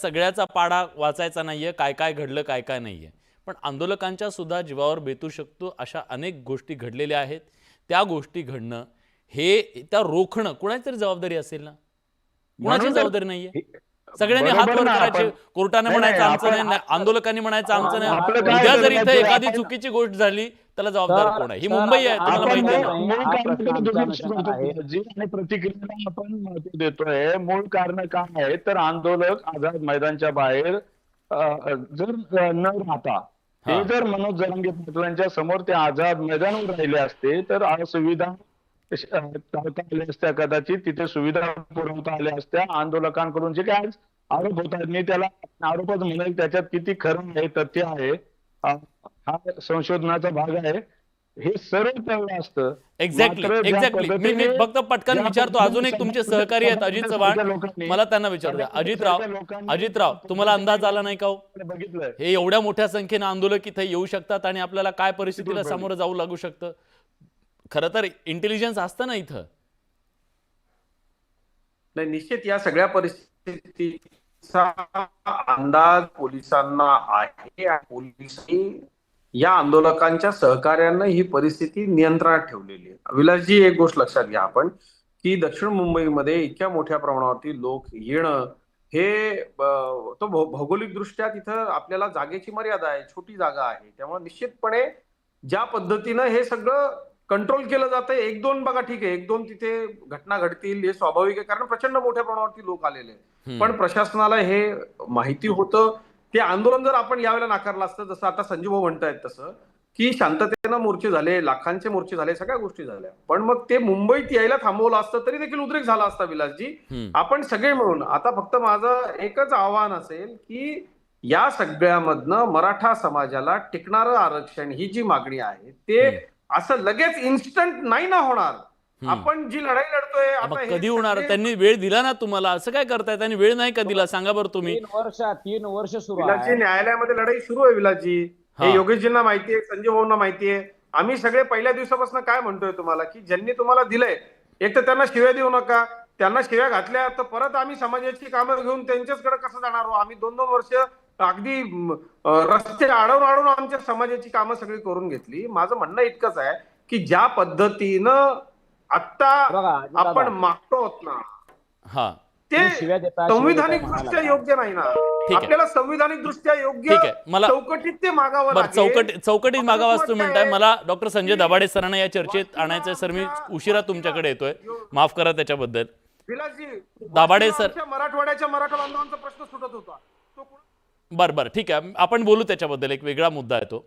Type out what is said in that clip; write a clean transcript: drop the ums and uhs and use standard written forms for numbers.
सगळ्याचा पाढा वाचायचा नाहीये, काय काय घडलं काय काय नाहीये, पण आंदोलकांच्या सुद्धा जीवावर बेतू शकतो अशा अनेक गोष्टी घडलेल्या आहेत. त्या गोष्टी घडणं हे त्या रोखणं कुणाची तरी जबाबदारी असेल ना. कुणाची म्हणून तर जबाबदारी नाहीये. सगळ्यांनी हात बरोबर वर ना. करायचे, आपण कोर्टाने नाही नाही म्हणायचं आमचं आपण नाही, आंदोलकांनी म्हणायचं आमचं आपलं नाही. काय उद्या जर इथे ठरवायचं एखादी आपण चुकीची गोष्ट झाली त्याला जबाबदार कोण आहे? ही मुंबई आहे, तुम्हाला आपण माहिती आहे ना. मूळ कारणाकडे दुर्लक्ष करतो जी आणि प्रतिक्रियेला आपण महत्व देतोय. मूळ कारण काय आहे तर आंदोलक आझाद मैदानच्या बाहेर जर न राहता हा ते जर मनोज जरांगे पाटलांच्या समोर ते आझाद मैदानावर राहिले असते तर सुविधा करता आल्या असत्या, कदाचित तिथे सुविधा पुरवता आल्या असत्या. आंदोलकांकडून जे काय आरोप होतात मी त्याला आरोपच म्हणेल, त्याच्यात किती खरं आहे तथ्य आहे हा संशोधनाचा भाग आहे. हे सरळ कळलं असतं. एक्झॅक्टली मात्र ज्या एक्झॅक्टली मी पद्धतीने मी फक्त पटकन विचारतो. अजून एक तुमचे सहकारी आहेत अजित चव्हाण, लोकांनी मला त्यांना विचारू द्या. अजितराव तुम्हाला अंदाज आला नाही का हो? बघितलंय हे एवढ्या मोठ्या संख्येने आंदोलक इथे येऊ शकतात आणि आपल्याला काय परिस्थितीला सामोरं जाऊ लागू शकतं. खरं तर इंटेलिजन्स असतं ना इथं. नाही, निश्चित या सगळ्या परिस्थितीचा अंदाज पोलिसांना आहे. पोलिसांनी या आंदोलकांच्या सहकार्यानं ही परिस्थिती नियंत्रणात ठेवलेली आहे. विलासजी, एक गोष्ट लक्षात घ्या आपण की दक्षिण मुंबईमध्ये इतक्या मोठ्या प्रमाणावरती लोक येणं हे तो भौगोलिक दृष्ट्या तिथं आपल्याला जागेची मर्यादा आहे, छोटी जागा आहे. त्यामुळे निश्चितपणे ज्या पद्धतीनं हे सगळं कंट्रोल केलं जातंय, एक दोन बघा ठीक आहे, एक दोन तिथे घटना घडतील हे स्वाभाविक आहे, कारण प्रचंड मोठ्या प्रमाणावरती लोक आलेले आहेत. पण प्रशासनाला हे माहिती होतं. ते आंदोलन जर आपण यावेळेला नाकारलं असतं, जसं आता संजू भाऊ म्हणतायत तसं की शांततेनं मोर्चे झाले, लाखांचे मोर्चे झाले, सगळ्या गोष्टी झाल्या, पण मग ते मुंबईत यायला थांबवलं असतं तरी देखील उद्रेक झाला असता. विलासजी, आपण सगळे मिळून आता फक्त माझं एकच आव्हान असेल की या सगळ्यामधनं मराठा समाजाला टिकणारं आरक्षण ही जी मागणी आहे ते असं लगेच इन्स्टंट नाही ना होणार. आपण जी लढाई लढतोय आता कधी होणार? त्यांनी वेळ दिला ना तुम्हाला, असं काय करताय? त्यांनी वेळ नाही का दिला? सांगा बरं तुम्ही. 3 वर्ष सुरू आहे. विलासजी, न्यायालयामध्ये लढाई सुरू आहे. विलासजी, हे योगेशजींना माहितीये, संजय भाऊंना माहितीये. आम्ही सगळे पहिल्या दिवसापासून काय म्हणतोय तुम्हाला की ज्यांनी तुम्हाला दिलंय एक तर त्यांना शिव्या देऊ नका. त्यांना शिव्या घातल्या तर परत आम्ही समाजाची कामं घेऊन त्यांच्याचकडे कसं जाणार? आम्ही 2-2 वर्ष अगदी रस्ते अडवून आमच्या समाजाची कामं सगळी करून घेतली. माझं म्हणणं इतकंच आहे की ज्या पद्धतीनं आता आपण मागतो ना ते संविधानिक दृष्ट्या योग्य नाही ना. आपल्याला संविधानिक दृष्ट्या योग्य चौकटीत ते मागावं लागेल. चौकटीत मागावं असं म्हणताय. मला डॉक्टर संजय दाभाडे सरांना या चर्चेत आणायचं. सर, मी उशिरा तुमच्याकडे येतोय, माफ करा त्याच्याबद्दल. विलासजी, दाभाडे सर, मराठवाड्याच्या मराठा बांधवांचा प्रश्न सुटत होता. बरं ठीक आहे, आपण बोलू त्याच्याबद्दल. एक वेगळा मुद्दा आहे तो.